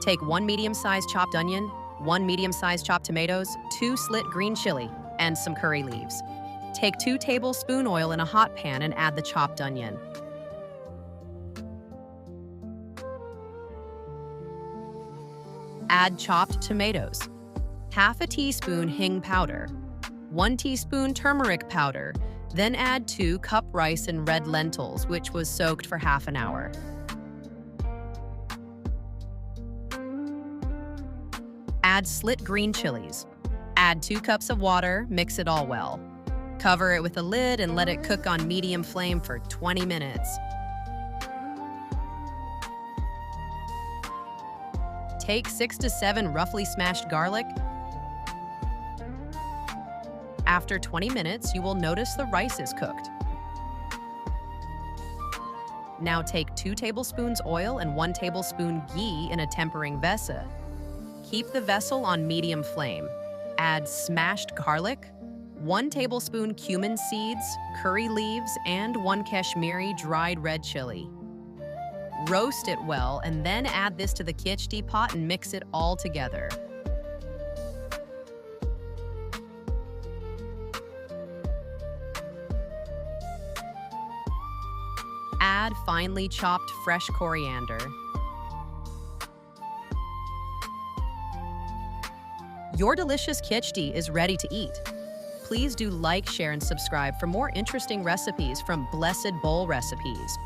Take 1 medium-sized chopped onion, 1 medium-sized chopped tomatoes, 2 slit green chili, and some curry leaves. Take 2 tablespoon oil in a hot pan and add the chopped onion. Add chopped tomatoes, half a teaspoon hing powder, 1 teaspoon turmeric powder, then add 2 cup rice and red lentils, which was soaked for half an hour. Add slit green chilies. Add 2 cups of water, mix it all well. Cover it with a lid and let it cook on medium flame for 20 minutes. Take 6 to 7 roughly smashed garlic. After 20 minutes, you will notice the rice is cooked. Now take 2 tablespoons oil and 1 tablespoon ghee in a tempering vessel. Keep the vessel on medium flame. Add smashed garlic, 1 tablespoon cumin seeds, curry leaves, and 1 Kashmiri dried red chili. Roast it well and then add this to the khichdi pot and mix it all together. Add finely chopped fresh coriander. Your delicious khichdi is ready to eat. Please do like, share, and subscribe for more interesting recipes from Blessed Bowl Recipes.